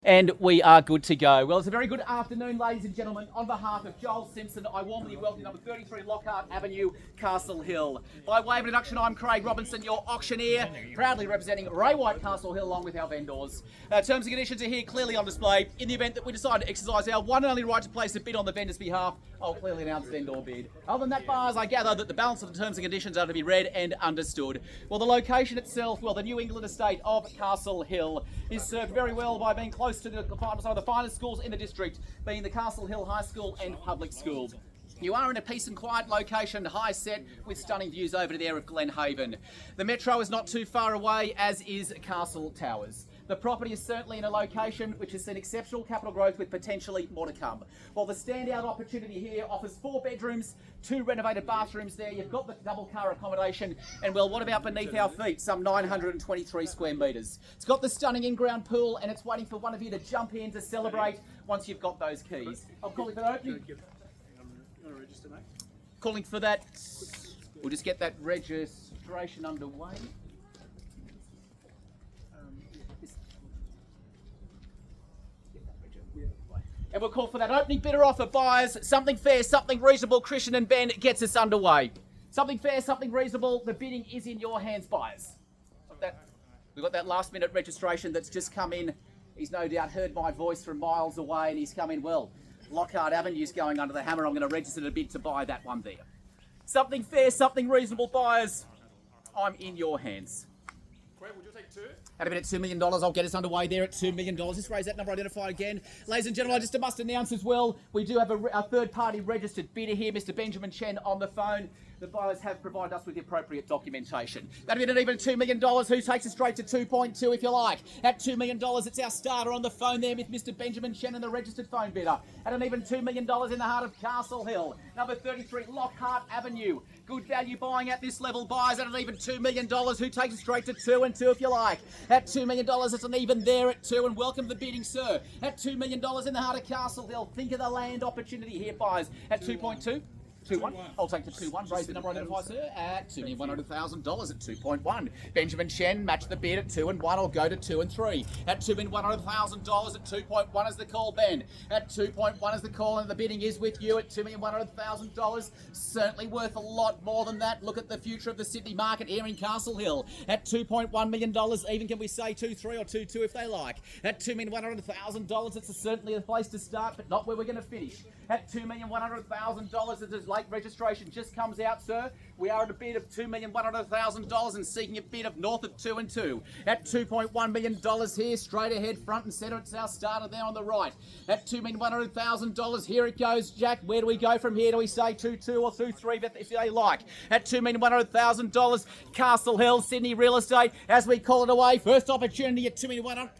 And we are good to go. Well, it's a very good afternoon, ladies and gentlemen. On behalf of Joel Simpson, I warmly welcome number 33 Lockhart Avenue, Castle Hill. By way of introduction, I'm Craig Robinson, your auctioneer, proudly representing Ray White Castle Hill along with our vendors. Terms and conditions are here clearly on display. In the event that we decide to exercise our one and only right to place a bid on the vendor's behalf, I'll clearly announce vendor bid. Other than that, buyers, I gather that the balance of the terms and conditions are to be read and understood. Well, the location itself, well, the New England estate of Castle Hill is served very well by being close to some of the finest schools in the district, being the Castle Hill High School and Public School. You are in a peace and quiet location, high set, with stunning views over to there of Glen Haven. The metro is not too far away, as is Castle Towers. The property is certainly in a location which has seen exceptional capital growth with potentially more to come. While the standout opportunity here offers 4 bedrooms, 2 renovated bathrooms there, you've got the double car accommodation, and well, what about beneath our feet? Some 923 square metres. It's got the stunning in-ground pool, and it's waiting for one of you to jump in to celebrate once you've got those keys. I'm calling for that opening. Calling for that. We'll just get that registration underway. And we'll call for that opening bidder offer, buyers. Something fair, something reasonable. Christian and Ben gets us underway. Something fair, something reasonable. The bidding is in your hands, buyers. We've got that last minute registration that's just come in. He's no doubt heard my voice from miles away, and he's come in, well, Lockhart Avenue's going under the hammer. I'm going to register a bid to buy that one there. Something fair, something reasonable, buyers. I'm in your hands. Would you take 2? At a bit at $2 million, I'll get us underway there at $2 million. Just raise that number identified again. Ladies and gentlemen, I just must announce as well, we do have a third-party registered bidder here, Mr. Benjamin Chen, on the phone. The buyers have provided us with the appropriate documentation. That'd be at even $2 million. Who takes us straight to 2.2 if you like? At $2 million, it's our starter on the phone there with Mr. Benjamin Chen and the registered phone bidder. At an even $2 million in the heart of Castle Hill. Number 33, Lockhart Avenue. Good value buying at this level. Buyers at an even $2 million. Who takes us straight to 2 and 2 if you like? At $2 million, it's an even there at 2. And welcome the bidding, sir. At $2 million in the heart of Castle Hill. Think of the land opportunity here, buyers. At 2.2. 2-1. I'll take the 2-1. Raise the number identified, sir, at $2,100,000 at 2.1. Benjamin Chen, match the bid at 2 and 1. I'll go to 2 and 3. At $2,100,000 at 2.1 is the call, Ben. At 2.1 is the call, and the bidding is with you at $2,100,000. Certainly worth a lot more than that. Look at the future of the Sydney market here in Castle Hill. At $2.1 million, even can we say 2-3 or 2-2 if they like. At $2,100,000, it's certainly a place to start, but not where we're going to finish. At $2,100,000, it is late registration just comes out, sir. We are at a bid of $2,100,000 and seeking a bid of north of 2 and 2. At $2.1 million here, straight ahead, front and centre. It's our starter there on the right. At $2,100,000, here it goes, Jack. Where do we go from here? Do we say 2-2 or 2-3 if they like? At $2,100,000, Castle Hill, Sydney real estate, as we call it away. First opportunity at $2,100,000.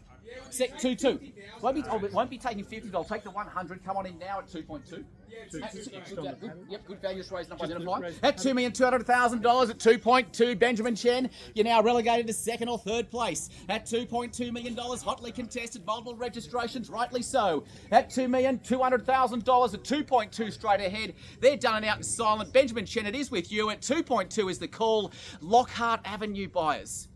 2-2. Won't be taking 50, but I'll take the 100. Come on in now at 2.2. Good value. Just raise number identified. At $2,200,000 at 2.2. Benjamin Chen, you're now relegated to 2nd or 3rd place. At $2.2 million, hotly contested, multiple registrations, rightly so. At $2,200,000 at 2.2 straight ahead. They're done and out and silent. Benjamin Chen, it is with you. At 2.2 is the call. Lockhart Avenue buyers.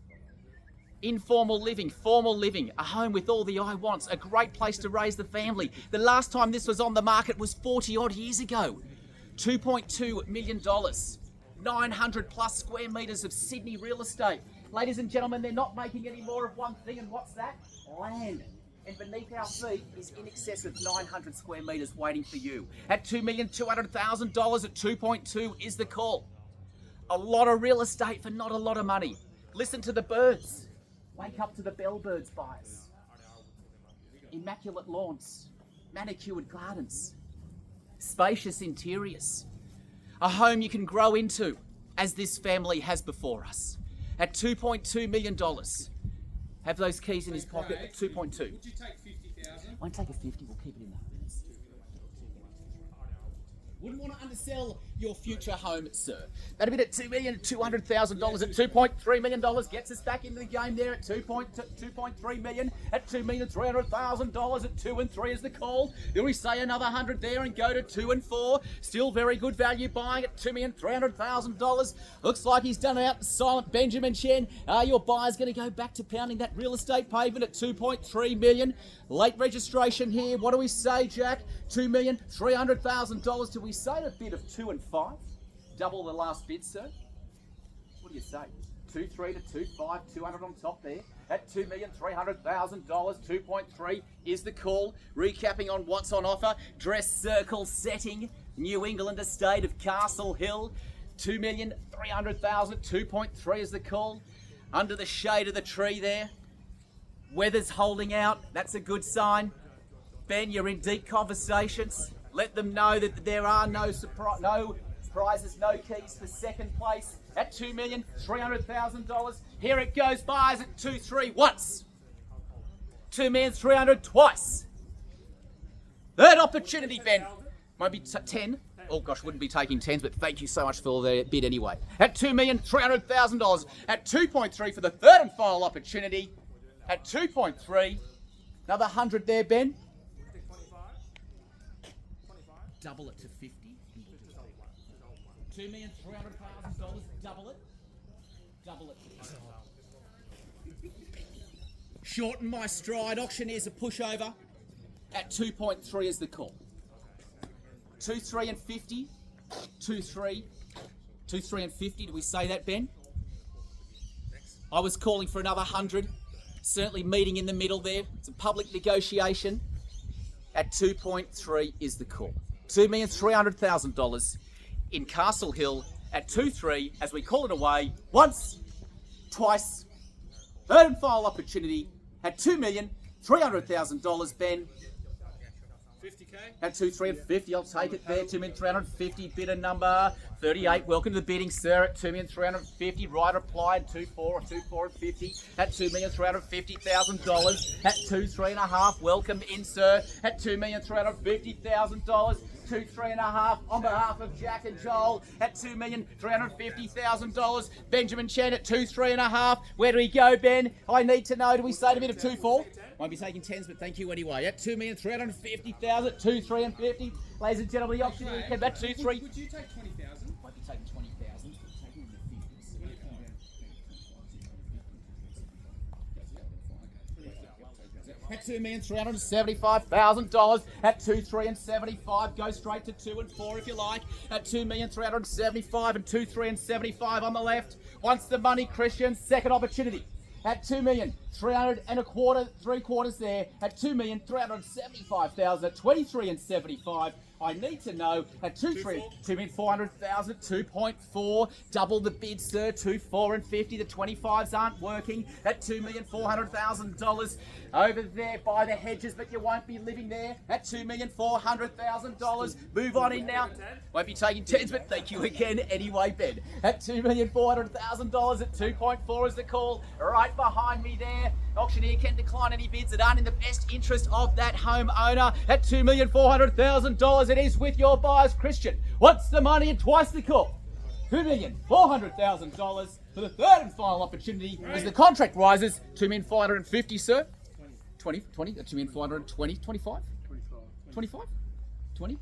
Informal living, formal living, a home with all the I wants, a great place to raise the family. The last time this was on the market was 40 odd years ago. $2.2 million, 900 plus square metres of Sydney real estate. Ladies and gentlemen, they're not making any more of one thing, and what's that? Land. And beneath our feet is in excess of 900 square metres waiting for you. At $2,200,000 at 2.2 is the call. A lot of real estate for not a lot of money. Listen to the birds. Wake up to the bellbirds, buyers. Immaculate lawns, manicured gardens, spacious interiors. A home you can grow into, as this family has before us. At $2.2 million. Have those keys in his pocket at 2.2. Would you take 50,000? Won't take a 50, we'll keep it in there. Wouldn't want to undersell your future home, sir. That'll be at $2,200,000 at $2.3 million. Gets us back into the game there at $2.3 million at $2,300,000 at 2 and 3 is the call. Then we say another 100 there and go to 2 and 4. Still very good value buying at $2,300,000. Looks like he's done out silent Benjamin Chen. Your buyer's going to go back to pounding that real estate pavement at $2.3 million. Late registration here. What do we say, Jack? $2,300,000. Do we say a bid of 2 and 5? Double the last bid, sir. What do you say? 2.3 to 2.5, 200 on top there. At $2,300,000, 2.3 is the call. Recapping on what's on offer. Dress circle setting. New England estate of Castle Hill. $2,300,000, 2.3 is the call. Under the shade of the tree there. Weather's holding out. That's a good sign. Ben, you're in deep conversations. Let them know that there are no prizes, no keys for second place at $2,300,000. Here it goes, buyers at 2.3 once. $2,300,000 twice. Third opportunity, Ben. Might be 10. Oh gosh, wouldn't be taking 10s, but thank you so much for the bid anyway. At $2,300,000. At 2.3 for the third and final opportunity. At 2.3. Another 100 there, Ben. Double it to 50. $2,300,000. Double it. Double it. Shorten my stride. Auctioneer's a pushover. At 2.3 is the call. 2.3 and 50. 2.3. 2.3 and 50. Do we say that, Ben? I was calling for another 100. Certainly meeting in the middle there. It's a public negotiation. At 2.3 is the call. $2,300,000 in Castle Hill at 2.3 as we call it away once, twice, third and final opportunity at $2,300,000, Ben. 50k? At 2.3 and 50, I'll take it there. 2,350, bidder number 38. Welcome to the bidding, sir. At 2,350, right reply at 2.4 or 2.4 and 50. At $2,350,000. At 2.3.5, welcome in, sir. At $2,350,000. 2.3.5 on behalf of Jack and Joel at $2,350,000. Benjamin Chen at 2.3.5. Where do we go, Ben? I need to know. Do we say a bit of 2.4? Won't be taking 10s, but thank you anyway. At $2,350,000, 2.3 and 50. Ladies and gentlemen, the auction came at 2.3. Would you take 20,000? Might be taking 20,000, but taking the 50s. At $2,375,000 at 2.3 and 75. Go straight to 2 and 4 if you like. At $2,375 and 2.3 and 75 on the left. Once the money, Christian. Second opportunity. At $2,325,000, 3/4 there. At $2,375,000 at 23 and 75. I need to know at 2.4 2.4, double the bid, sir. 2.4 and 50. The 25s aren't working. At $2,400,000 over there by the hedges, but you won't be living there. At $2,400,000. Move on in now. Won't be taking 10s, but thank you again anyway, Ben. At $2,400,000 at 2.4 is the call. Right behind me there. Auctioneer can decline any bids that aren't in the best interest of that homeowner. At $2,400,000, it is with your buyers, Christian. What's the money and twice the call? $2,400,000 for the third and final opportunity as the contract rises. $2,450,000, sir. 20, 2,420, 25? 25? 20?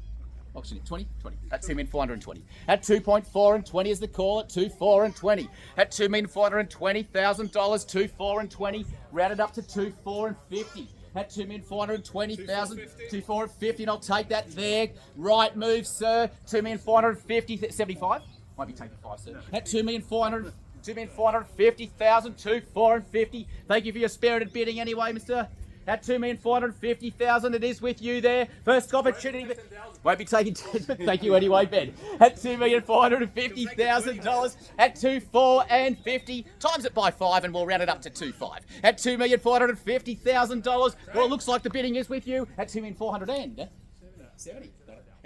Auctioneer, 20, 20. At $2,420. At 2.4 and 20 is the call. At 2.4 and 20. At $2,420,000. 2.4 and 20. Rounded up to 2.4 and 50. At $2,420,000. 2.4 and 50. And I'll take that there. Right move, sir. $2,450,000. 75. Might be taking 5, sir. At $2,450,000. 2.4 and 50. Thank you for your spirited bidding anyway, Mr. At $2,450,000, it is with you there. First opportunity. Won't be taking 10, but thank you anyway, Ben. At $2,450,000 at 2.4 and 50. Times it by 5 and we'll round it up to 2.5. At $2,450,000. Well, it looks like the bidding is with you at $2,470,000.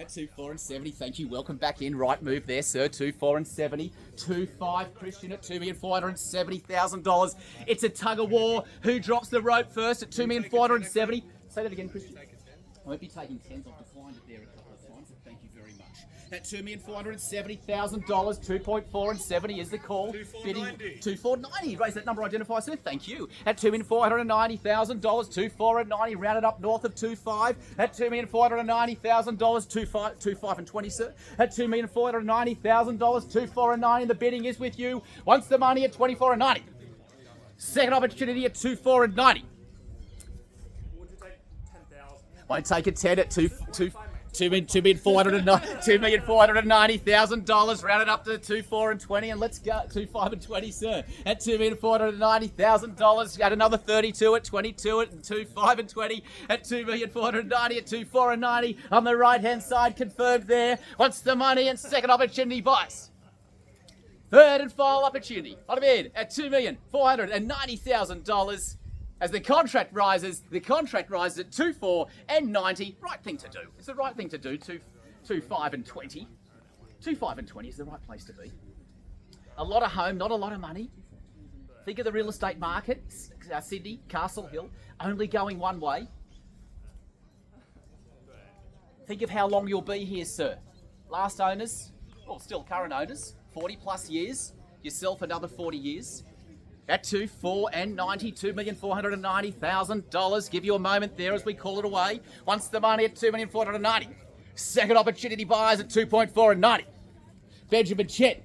At 2.4 and 70, thank you. Welcome back in. Right move there, sir. 2.4 and 70. 2.5, Christian at $2,470,000. It's a tug of war. Who drops the rope first at $2,470,000? Say that again, Christian. I won't be taking 10s. I've declined it there a couple of times, but thank you very much. at $2,470,000. 2.4 and 70 is the call. Bidding 2490. Raise that number, identify, sir. Thank you. At $2,490,000. 24 and 90. Rounded up north of 25. At $2,490,000. 25 and 20, sir. At $2,490,000. 24 and 90. The bidding is with you. Once the money at 24 and 90. Second opportunity at 24 and 90. Would you take 10,000? Won't take a 10 at $2,490,000, rounded up to 24 and 20, and let's go 25 and 20, sir. At $2,490,000, add another 32 at 22 at 25 and 20 at $2,490 at 24 and 90 on the right hand side, confirmed there. Wants the money and second opportunity buys. Third and final opportunity on a bid at $2,490,000. As the contract rises at 24 and 90. Right thing to do. It's the right thing to do. 25 and 20. 25 and 20 is the right place to be. A lot of home, not a lot of money. Think of the real estate market. Sydney, Castle Hill, only going one way. Think of how long you'll be here, sir. Last owners, well, still current owners, 40 plus years. Yourself another 40 years. At 24 and 90, $2,490,000. Give you a moment there as we call it away. Once the money at $2,490,000. Second opportunity buys at 2.4 and 90. Benjamin Chen,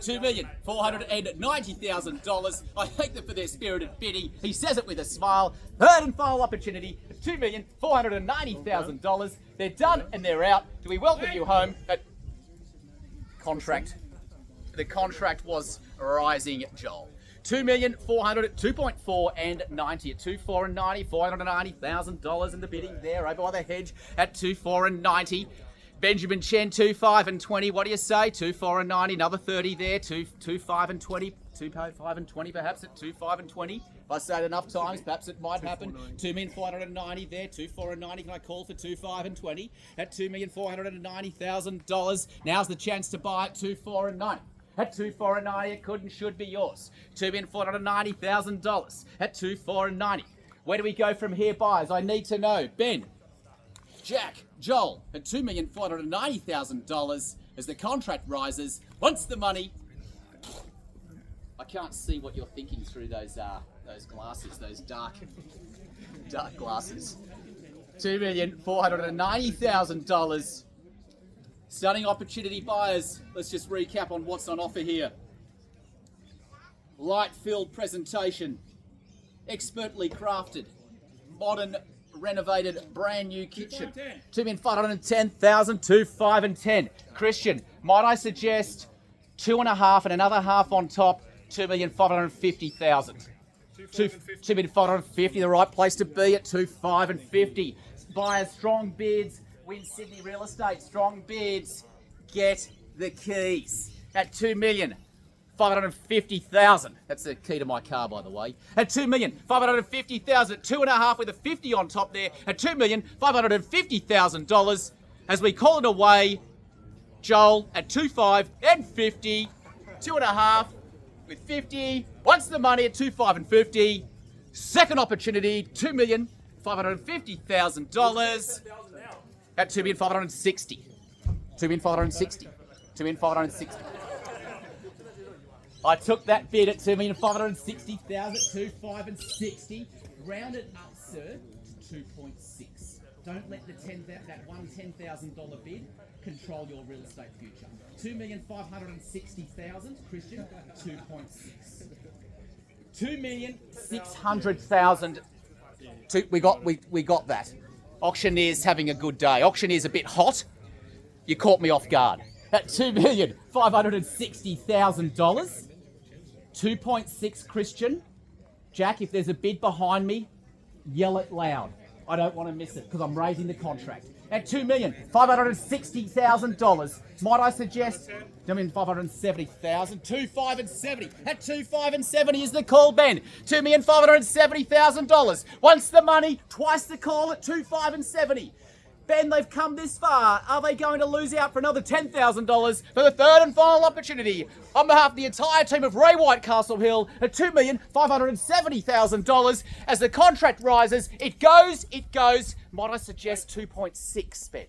$2,490,000. I thank them for their spirited bidding. He says it with a smile. Third and final opportunity at $2,490,000. They're done and they're out. Do we welcome you home at contract? The contract was rising, Joel. 2,400,000 and 90 at 24 and 90, $490,000 in the bidding there over by the hedge at 24 and 90. Benjamin Chen 25 and 20. What do you say? 24 and 90, another 30 there. 25 and 20, 25 and 20 perhaps at 25 and 20. If I say it enough times, perhaps it might happen. 2,490 there. 24 and 90. Can I call for 25 and 20 at $2,490,000? Now's the chance to buy at 24 and 90. At 24 and 90, it could and should be yours. $2,490,000 at 24 and 90. Where do we go from here, buyers? I need to know. Ben, Jack, Joel, at $2,490,000 as the contract rises. Once the money, I can't see what you're thinking through those glasses, those dark glasses. $2,490,000. Stunning opportunity buyers. Let's just recap on what's on offer here. Light-filled presentation. Expertly crafted. Modern, renovated, brand new kitchen. $2,510,000 to 5 and 10. Christian, might I suggest 2.5 and another half on top, $2,550,000. $2,550, the right place to be at 2,5 and 50. Buyers, strong bids. Win Sydney Real Estate, strong bids, get the keys at $2,550,000. That's the key to my car, by the way. At $2,550,000, 2.5 with a 50 on top there, at $2,550,000. As we call it away, Joel at 2.5 and 50, 2.5 with 50. Once the money at 2.5 and 50. Second opportunity, $2,550,000. At $2,560. $2,560. $2,560. I took that bid at $2,560,000, 2.5 and 60. Round it up, sir, to 2.6. Don't let that one $10,000 bid control your real estate future. $2,560,000, Christian, 2.6. $2,600,000. We got that. Auctioneer's having a good day. Auctioneer's a bit hot. You caught me off guard. At $2,560,000. 2.6, Christian. Jack, if there's a bid behind me, yell it loud. I don't want to miss it because I'm raising the contract. At $2,560,000. Might I suggest $2,570,000. 2.5 and 70. At 2.5 and 70 is the call, Ben. $2,570,000. Once the money, twice the call at 2.5 and 70. Ben, they've come this far. Are they going to lose out for another $10,000 for the third and final opportunity? On behalf of the entire team of Ray White Castle Hill, at $2,570,000. As the contract rises, it goes. Might I suggest 2.6, Ben?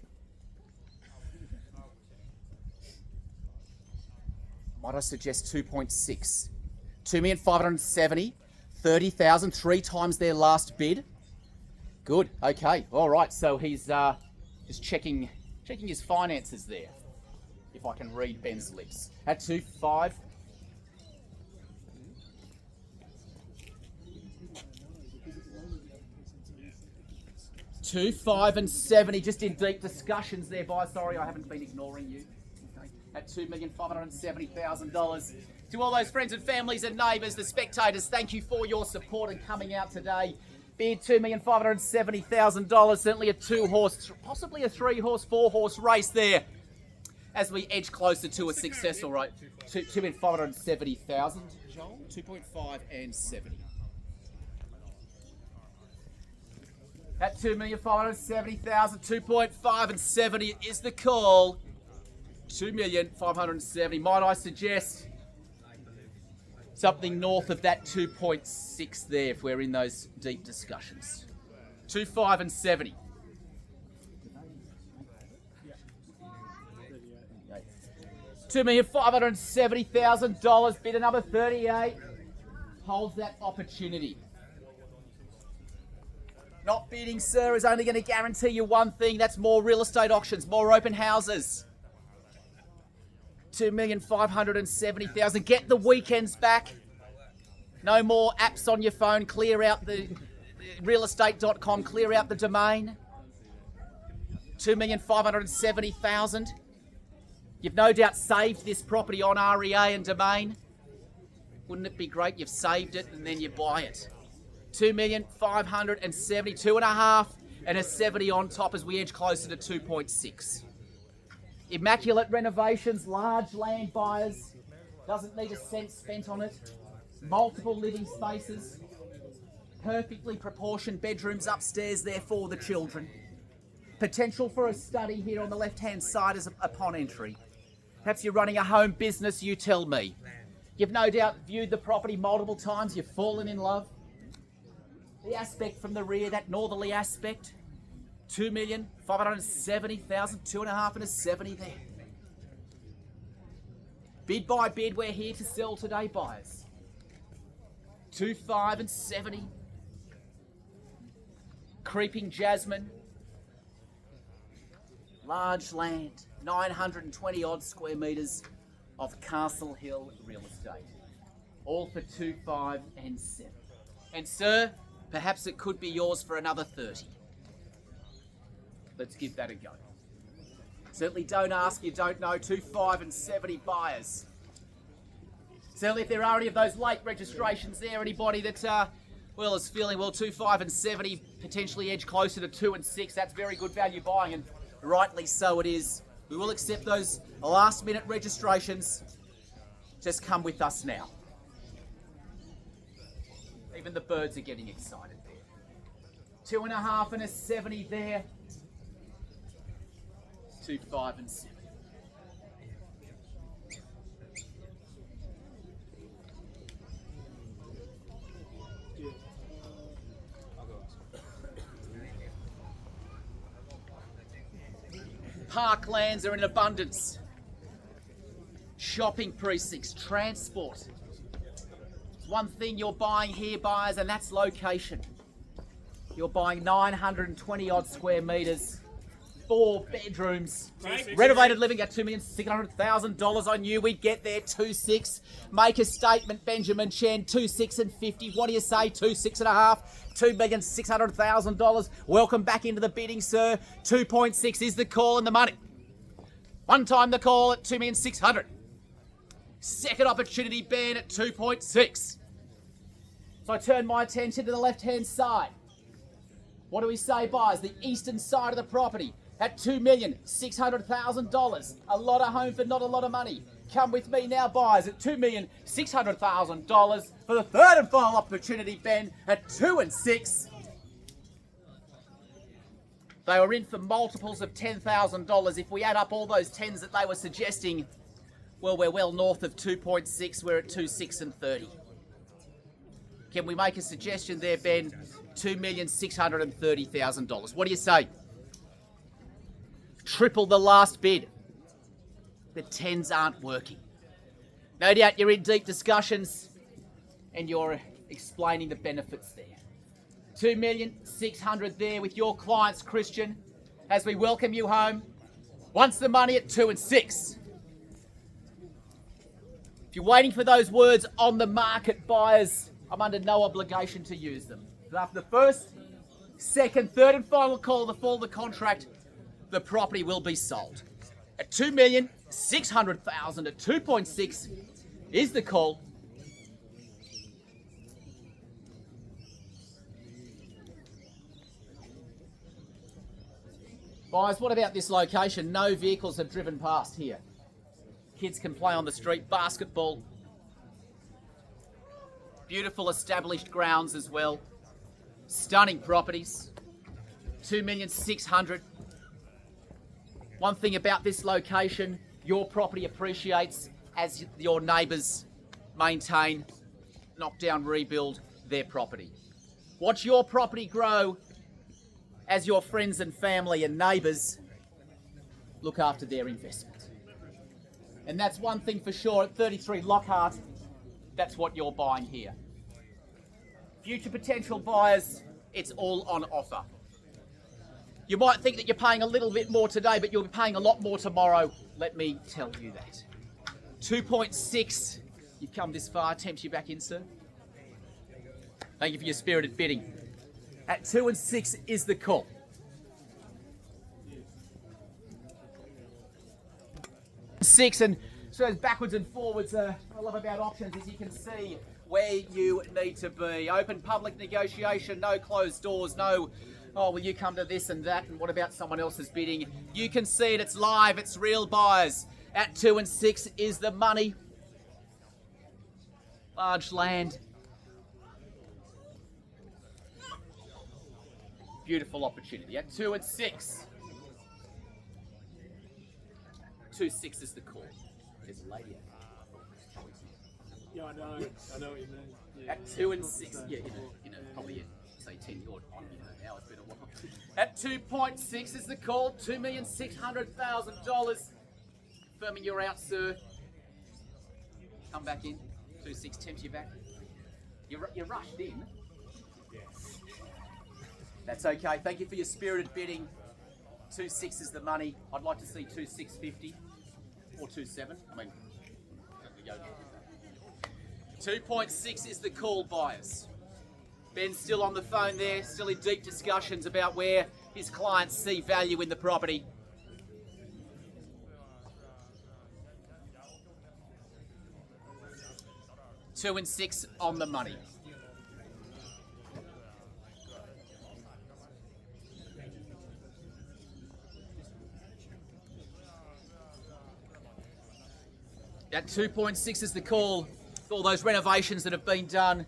Might I suggest 2.6? 2,570,000, 30,000, 3 times their last bid. Good. Okay. All right. So he's just checking his finances there. If I can read Ben's lips. At 2.5. 2.5 and 70, just in deep discussions there, by. Sorry, I haven't been ignoring you. Okay. At $2,570,000. To all those friends and families and neighbours, the spectators, thank you for your support and coming out today. Bid $2,570,000. Certainly a 2-horse, possibly a 3-horse, 4-horse race there. As we edge closer to a successful rate. 2,570,000. Joel, 2.5 and 70. At 2,570,000, 2.5 and 70 is the call. 2,570,000. Might I suggest something north of that 2.6 there if we're in those deep discussions. 2.5 and 70. $2,570,000. Bid another 38. Holds that opportunity. Not bidding, sir, is only going to guarantee you one thing. That's more real estate auctions, more open houses. 2,570,000. Get the weekends back. No more apps on your phone. Clear out the realestate.com. Clear out the domain. 2,570,000. You've no doubt saved this property on REA and domain. Wouldn't it be great? You've saved it and then you buy it. 2,570,000, 2.5 and a 70 on top as we edge closer to 2.6. Immaculate renovations, large land buyers, doesn't need a cent spent on it. Multiple living spaces, perfectly proportioned bedrooms upstairs there for the children. Potential for a study here on the left-hand side as upon entry. Perhaps you're running a home business, you tell me. You've no doubt viewed the property multiple times, you've fallen in love. The aspect from the rear, that northerly aspect, 2,570,000, 2.5 and a 70 there. Bid by bid, we're here to sell today, buyers. 2.5 and 70. Creeping jasmine. Large land, 920 odd square metres of Castle Hill real estate. All for 2.5 and 7. And sir, perhaps it could be yours for another 30. Let's give that a go. Certainly don't ask, you don't know. 2.5 and 70 buyers. Certainly if there are any of those late registrations there, anybody that is feeling, 2.5 and 70, potentially edge closer to 2 and 6, that's very good value buying, and rightly so it is. We will accept those last minute registrations. Just come with us now. Even the birds are getting excited there. 2.5 and a 70 there. 2.5 and 7. Parklands are in abundance. Shopping precincts, transport. One thing you're buying here, buyers, and that's location. You're buying 920 odd square metres, 4 bedrooms, renovated living at $2,600,000. I knew we'd get there. 2.6. Make a statement, Benjamin Chen. 2.6 and 50. What do you say? 2.6.5. $2,600,000. Welcome back into the bidding, sir. 2.6 is the call and the money. One time the call at 2,600,000. Second opportunity, Ben, at 2.6. So I turn my attention to the left-hand side. What do we say, buyers? The eastern side of the property at $2,600,000. A lot of home for not a lot of money. Come with me now, buyers, at $2,600,000 for the third and final opportunity, Ben, at 2 and 6. They were in for multiples of $10,000. If we add up all those tens that they were suggesting, we're well north of 2.6. We're at 2.6 and 30. Can we make a suggestion there, Ben? $2,630,000. What do you say? Triple the last bid. The tens aren't working. No doubt you're in deep discussions and you're explaining the benefits there. 2,600,000 there with your clients, Christian, as we welcome you home. Wants the money at 2 and 6. If you're waiting for those words on the market, buyers, I'm under no obligation to use them. But after the first, second, third and final call of the fall of the contract, the property will be sold. At 2,600,000 at 2.6 is the call. Buyers, what about this location? No vehicles have driven past here. Kids can play on the street, basketball. Beautiful established grounds as well. Stunning properties. 2,600,000. One thing about this location, your property appreciates as your neighbours maintain, knock down, rebuild their property. Watch your property grow as your friends and family and neighbours look after their investment. And that's one thing for sure, at 33 Lockhart, that's what you're buying here. Future potential buyers, it's all on offer. You might think that you're paying a little bit more today, but you'll be paying a lot more tomorrow. Let me tell you that. 2.6, you've come this far, tempts you back in, sir. Thank you for your spirited bidding. At 2 and 6 is the call. Six, and so it's backwards and forwards. What I love about options is you can see where you need to be. Open public negotiation, no closed doors, no, oh, will you come to this and that, and what about someone else's bidding? You can see it, it's live, it's real buyers. At 2 and 6 is the money. Large land. Beautiful opportunity. At 2 and 6. 2-6 is the call. There's a lady. Yeah, I know what you mean. Yeah. At 2 and 6, yeah, you know, probably say 10 yard on, now it's been a while. At 2.6 is the call, $2,600,000. Confirming you're out, sir. Come back in. 2.6 tempts you back. You're rushed in. Yes. That's okay. Thank you for your spirited bidding. 2.6 is the money. I'd like to see 2.650 or 2.7. I mean, we go. 2.6 is the call, buyers. Ben's still on the phone there, still in deep discussions about where his clients see value in the property. Two and 6 on the money. At 2.6 is the call. All those renovations that have been done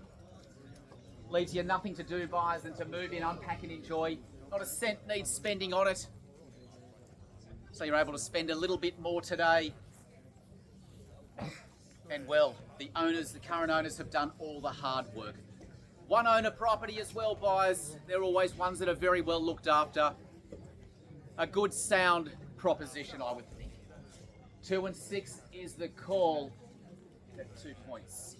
leaves you nothing to do, buyers, than to move in, unpack and enjoy. Not a cent needs spending on it. So you're able to spend a little bit more today. And well, the owners, the current owners have done all the hard work. One owner property as well, buyers. They're always ones that are very well looked after. A good sound proposition, I would think. 2 and 6 is the call at 2.6.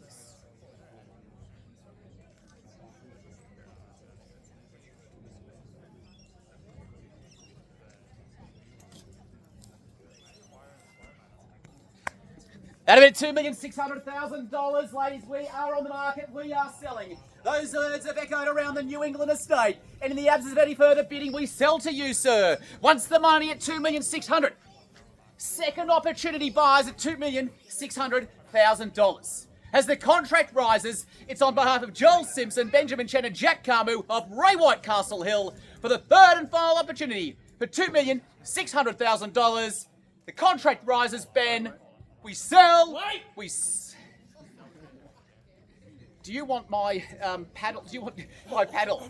That'd be $2,600,000, ladies. We are on the market. We are selling. Those words have echoed around the New England estate. And in the absence of any further bidding, we sell to you, sir. Once the money at $2,600,000. Second opportunity buyers at $2,600,000. As the contract rises, it's on behalf of Joel Simpson, Benjamin Chen and Jack Carmu of Ray White Castle Hill for the third and final opportunity for $2,600,000. The contract rises, Ben. We sell. Wait. Do you want my paddle? Do you want my paddle?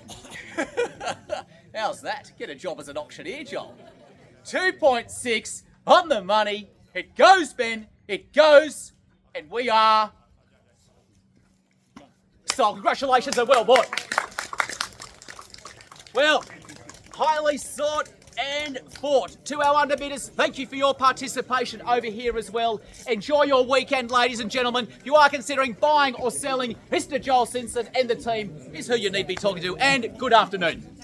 How's that? Get a job as an auctioneer, Joel. 2.6 on the money. It goes, Ben. It goes. And we are sold. Congratulations and well bought. Well, highly sought and fought. To our underbidders, thank you for your participation over here as well. Enjoy your weekend, ladies and gentlemen. If you are considering buying or selling, Mr. Joel Simpson and the team is who you need to be talking to, and good afternoon.